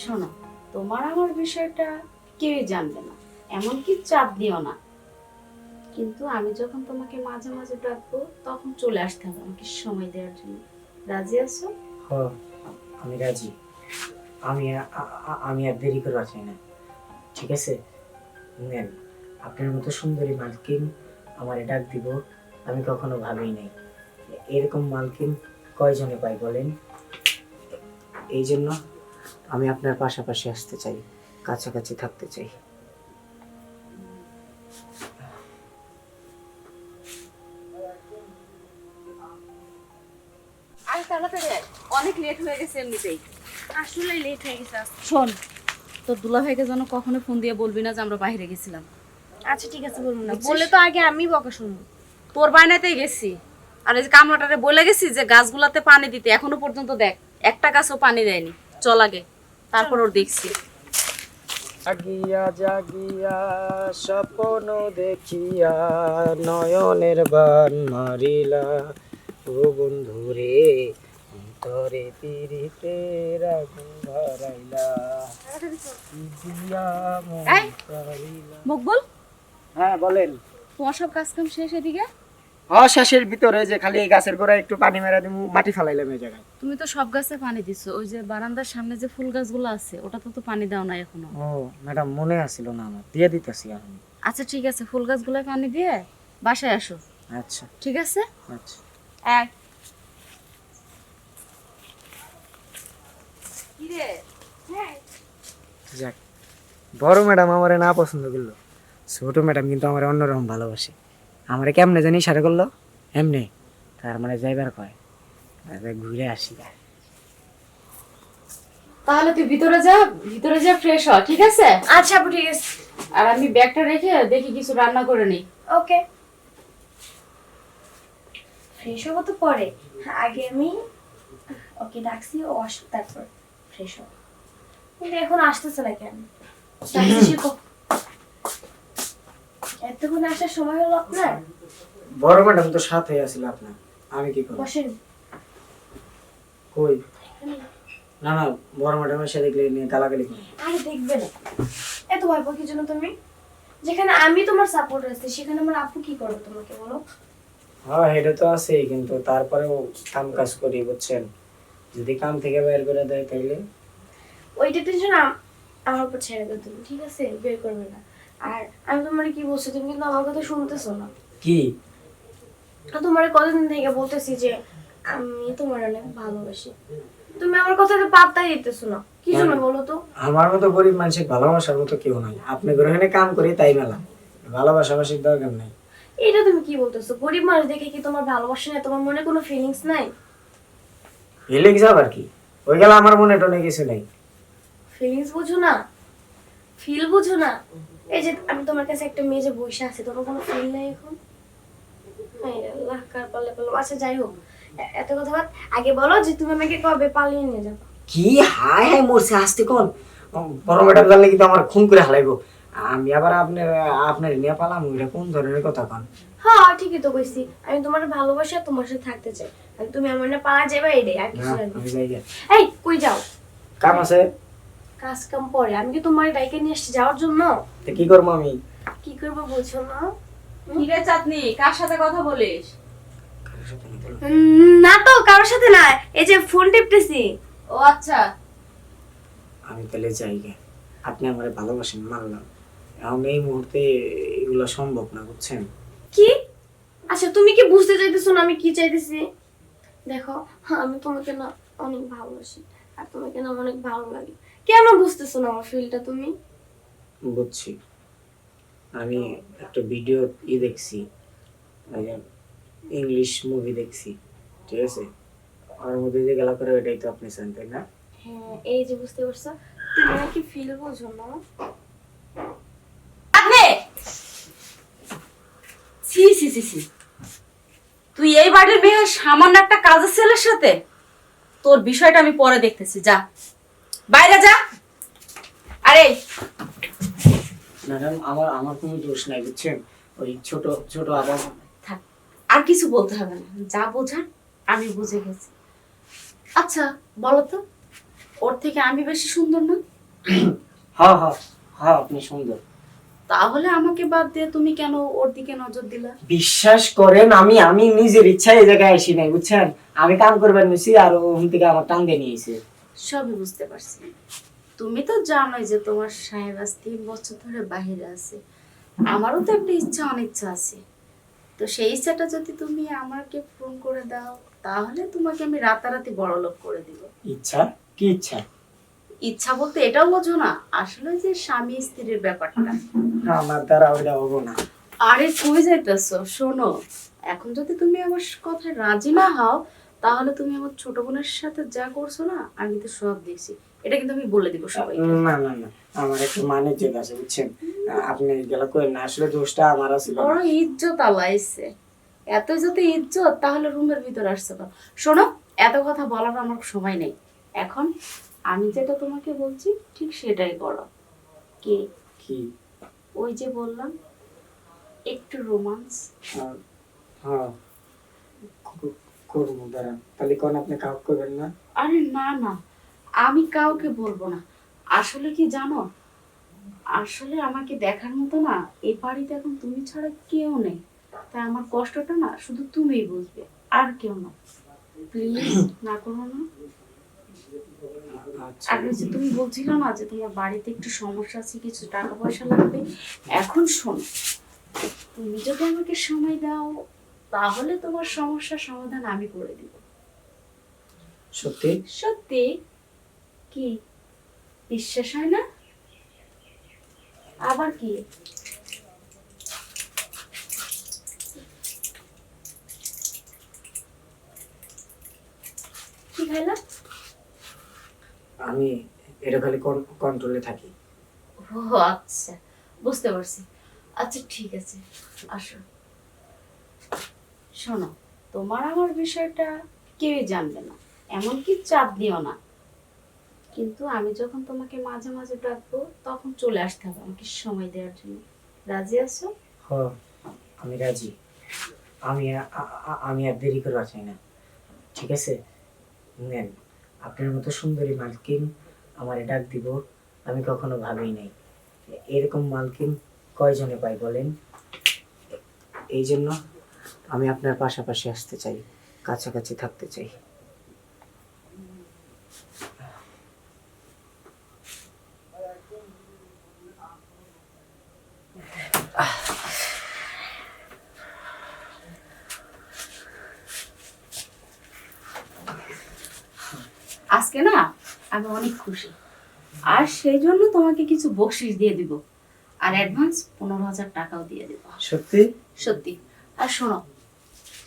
শোনো, তোমার আমার বিষয়টা কেউই জানবে না, এমনকি চাপ দিও না। কিন্তু আমি যখন তোমাকে মাঝে মাঝে ডাকবো তখন চলে আসতে হবে আমাকে সময় দেওয়ার জন্য। রাজি আছো? হ, আমি রাজি। আমি আর দেরি করতে চাই না। ঠিক আছে, নেন। আপনার মতো সুন্দরী মালকিন আমারে ডাক দিব আমি কখনো ভাবিই নাই। এরকম মালকিন কয়জনে পাই বলেন? এই জন্য আমি আপনার পাশাপাশি আসতে চাই, কাছাকাছি থাকতে চাই। আর তাড়াতাড়ি আয়, অনেক লেট হয়ে গেছে এমনিতেই। আসলে লেট হয়ে গেছে আজকে। শোন, তোর দুলাভাইকে যেন কখনো ফোন দিয়ে বলবি না যে আমরা বাইরে গেছিলাম। আচ্ছা ঠিক আছে, বলবো না। বুঝছিস? বললে তো আগে আমি বকা শুনবো। তোর বায়নাতেই গেছি। আর এই যে কামলাটারে বলে গেছি যে গাছগুলাতে পানি দিতে, এখনো পর্যন্ত দেখ একটা গাছও পানি দেয়নি। চল আগে, তারপর ওর দেখছি। জাগিয়া জাগিয়া স্বপ্ন দেখিয়া নয়নের বান মারিলা, ও বন্ধু রে অন্তরে পিরিতের আগুন ধরাইলা, কি দিয়া মন এই! কারিলা। মকবুল, হ্যাঁ বলেন। তোমার সব কাজ কাম শেষ এদিকে? শেষের ভিতরে যে খালি এই গাছের গোড়ায় একটু পানি মেরা দিমু, মাটি ফালাইলাম এই জায়গায়। তুমি তো সব গাছে পানি দিছো, ওই যে বারান্দার সামনে যে ফুল গাছগুলো আছে ওটাতে তো পানি দাও না এখনো। ও ম্যাডাম, মনে আসিল না আমার, দিয়ে দিতেছি এখন। আচ্ছা ঠিক আছে, ফুল গাছগুলোয় পানি দিয়ে বাসায় আসো। আচ্ছা ঠিক আছে? আচ্ছা। এক কি রে? যাক, বড় ম্যাডাম আমারে না পছন্দ করলো, ছোট ম্যাডাম কিন্তু আমার অন্যরকম ভালোবাসে। আমারে কেমনে জানি ইশারা করলো, এমনি। তার মানে যাইবার কয়, ঘুরে আসি। তাহলে তুই ভিতরে যা, ভিতরে যা ফ্রেশ হ, ঠিক আছে? আচ্ছা আপু, ঠিক আছে। আর আমি ব্যাগটা রেখে দেখি কিছু রান্না করে নিই। ওকে। ফ্রেশ হবো তো পরে, আগে আমি ওকে ডাকছি, ও আসুক তারপর ফ্রেশ হবো। কিন্তু এখন আসতেছে না কেন? ডাকছি, শিখো। এতক্ষণ আসার সময় হলো আপনার? বড় ম্যাডাম তো সাথে আছিল আপনার, আমি কি করব? বসেন। কই? না না, বড় ম্যাডাম এসে দেখলে নিয়ে গালাগালি করে। আরে দেখবে না, এত ভয় পাও কি জন্য তুমি? যেখানে আমি তোমার সাপোর্ট আছি সেখানে আমার আপু কি করবে তোমাকে বলো? হ্যাঁ এটা তো আছেই, কিন্তু তারপরেও কাম কাজ করি বুঝছেন। যদি কাম থেকে বের করে দেয় তাইলে? ওইটা টেনশন আমার উপর ছেড়ে দাও তুমি, ঠিক আছে? বের করবে না। আর আমি তোমার কি বলছি, তুমি কিন্তু আমার কথা শুনতেছো না। কি? তোমার কতদিন থেকে বলতেছি যে আমি তোমার অনেক ভালোবাসি, তুমি আমার কথাটা পাত্তাই দিতেছো না, কি জন্য বলো তো? আমার মতো গরিব মানুষের ভালোবাসার মতো কেউ নাই। আপনি গ্রহণে কাম করি তাই মেলা, ভালোবাসাবাসির দরকার নাই। এটা তুমি কি বলতেছো? গরিব মানুষ দেখে কি তোমার ভালোবাসা নেই? তোমার মনে কোনো ফিলিংস নাই? ফিলিংস আবার কি? ওই গেল আমার মনে টনে কিছু নাই। ফিলিংস বুঝো না? ফিল বুঝো না? এই যে আমি তোমার কাছে একটা মেয়ে যে বসে আছে, তোমার কোনো ফিল নাই এখন? হায় আল্লাহ, কার পাল্লে পাল্লাম। আচ্ছা যাই হোক, এত কথা বাদ। আগে বলো যে তুমি আমাকে কবে পালিয়ে নিয়ে যাবে? কি হায় হায় মরছে আসতে কোন? বড় ম্যাডাম জানলে কিন্তু আমার খুন করে হালাইবো। আমি আবার আপনার নিয়ে পালাম, ওইটা কোন ধরনের কথা কন? হ্যাঁ ঠিকই তো কইছি, আমি তোমার ভালোবাসি আর তোমার সাথে থাকতে চাই। আর তুমি আমার না পালা যাবে এটাই, আর কিছু না, লাগবে। আমি যাই গে। এই কই যাও? কাম আছে। কাজ কাম পরে, আমি কি তোমার ডাইকে নিয়ে আসছি যাওয়ার জন্য? তো কি করবো আমি? কি করবো বলছো না? কি রে চাঁদনি, কার সাথে কথা বলিস? কারোর সাথে না বলো। না তো কারোর সাথে না, এই যে ফোন টিপতেছি। ও আচ্ছা। আমি তাহলে যাই গে। আপনি আমার ভালোবাসেন মানলাম, এখন এই মুহূর্তে এগুলো সম্ভব না বুঝছেন। কি? আচ্ছা তুমি কি বুঝতে চাইতেছো না আমি কি চাইতেছি? দেখো, আমি তোমাকে না অনেক ভালোবাসি, আর তোমাকে না অনেক ভালো লাগে। কেন বুঝতেছো না আমার ফিলটা তুমি? বুঝছি। আমি একটা ভিডিও দেখছি, ইংলিশ মুভি দেখছি, ঠিক আছে? ওর মধ্যে যে গেলা করে ওইটাই তো আপনি চান তাই না? হ্যাঁ এই যে বুঝতে পারছো, তুমি নাকি ফিল বোঝো না? চাঁদনি, ছি ছি ছি ছি, তুই এই বাড়ির মেয়ে সামান্য একটা কাজের ছেলের সাথে? তোর বিষয়টা আমি পরে দেখতেছি, যা বাইরে যা। আরে ম্যাডাম, আমার আমার কোনো দোষ নাই বুঝছেন। ওই ছোট ছোট আবার থাক, আর কিছু বলতে হবে না, যা বোঝার আমি বুঝে গেছি। আচ্ছা বলো তো, ওর থেকে আমি বেশি সুন্দর না? হ্যাঁ হ্যাঁ হ্যাঁ, আপনি সুন্দর। তাহলে আমাকে বাদ দিয়ে তুমি কেন ওর দিকে নজর দিলা? বিশ্বাস করেন, আমি আমি নিজের ইচ্ছায় এই জায়গায় আসি নাই, বুঝছেন? আমি কাম করবার নিছি আর ওখান থেকে আমার টান দিয়ে নিয়েছে। সবই বুঝতে পারছি। তুমি তো জানোই যে তোমার সাহেব আজ 3 বছর ধরে বাইরে আছে। আমারও তো একটা ইচ্ছা অনিচ্ছা আছে। তো সেই ইচ্ছাটা যদি তুমি আমাকে ফোন করে দাও, তাহলে তোমাকে আমি রাতারাতি বড়লোক করে দিব। ইচ্ছা? কি ইচ্ছা? ইচ্ছা বলতে এটাও বোঝো না? আসলে যে স্বামী স্ত্রীর ব্যাপারটা। আমার দ্বারা ওইটা হবো না। আরে কই যাইতেছো? শোনো, এখন যদি তুমি আমার কথায় রাজি না হও, তাহলে তুমি আমার ছোট বোনের সাথে যা করছো না, আমি তো সব দেখছি। এটা কিন্তু আমি বলে দিব সবাইকে। না না না, আমার একটু মানের জেদ আছে, বুঝছেন? আপনি গেলা করেন না, আসলে দোষটা আমার ছিল না। বড় ইজ্জত আলাইছে। এত যদি ইজ্জত, তাহলে রুমের ভিতর আসছে না। শোনো, এত কথা বলার আমার সময় নেই। এখন আমি যেটা তোমাকে বলছি ঠিক সেটাই করো। কি? কি? ওই যে বললাম একটু রোমান্স। হ্যাঁ, করবো, দাঁড়ান। তাহলে কোন আপনি কাউকে করবেন না? আরে না না, আমি কাউকে বলবো না। আসলে কি জানো, আসলে আমাকে দেখার মতো না এই বাড়িতে এখন তুমি ছাড়া কেউ নেই। তাই আমার কষ্টটা না শুধু তুমিই বুঝবে, আর কেউ না। প্লিজ না করো না। আচ্ছা, আর ওই যে তুমি বলছিলে না যে তোমার বাড়িতে একটু সমস্যা আছে, কিছু টাকা পয়সা লাগবে। এখন শোনো, তুমি যদি আমাকে সময় দাও, তাহলে তোমার সমস্যার সমাধান আমি করে দিব। সত্যি? সত্যি? কি বিশ্বাস হয় না? আবার কি? কি খাইলা? আমি এটা খালি কন্ট্রোলে থাকি। ও আচ্ছা, বুঝতে পারছি। আচ্ছা ঠিক আছে, আসো। শোনো, তোমার আমার বিষয়টা কেউই জানবে না, এমনকি চাপ দিও না। কিন্তু আমি যখন তোমাকে মাঝে মাঝে ডাকবো, তখন চলে আসতে হবে আমাকে সময় দেওয়ার জন্য। রাজি আছো? হ, আমি রাজি। আমি আর দেরি করবার চাই না, ঠিক আছে? নেন, আপনার মতো সুন্দরী মালকিন আমারে ডাক দিব, আমি কখনো ভাবিই নাই। এরকম মালকিন কয়জনে পাই বলেন? এই জন্য আমি আপনার পাশাপাশি আসতে চাই, কাছাকাছি থাকতে চাই। আজকে না আমি অনেক খুশি, আর সেই জন্য তোমাকে কিছু বকশিশ দিয়ে দিব, আর অ্যাডভান্স 15,000 টাকাও দিয়ে দিব। সত্যি? সত্যি। আর শোনো,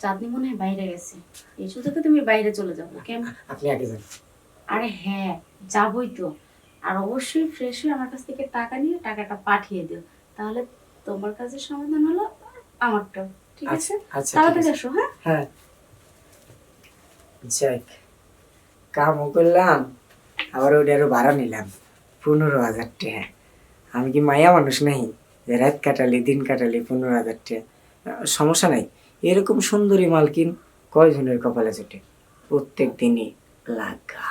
চাঁদনি মনে হয় বাইরে গেছে, এই সুযোগে তুমি বাইরে চলে যাবো কেন? আপনি আগে যান। আরে হ্যাঁ, যাবই তো। আর অবশ্যই ফ্রেশ হয়ে আমার কাছ থেকে টাকা নিয়ে টাকাটা পাঠিয়ে দিও, তাহলে তোমার কাজের সমাধান হলো, আমারটাও। ঠিক আছে? আচ্ছা, ঠিক তাড়াতাড়ি আছে। আসো। হ্যাঁ হ্যাঁ, যাক, কামও করলাম, আবার ওটা আরো ভাড়া নিলাম 15,000 টাকা। আমি কি মায়া মানুষ নাহি যে রাত কাটালি দিন কাটালি 15,000 টাকা? সমস্যা নাই, এরকম সুন্দরী মালকিন কয়জনের কপালে জোটে? প্রত্যেক দিনই লাগা।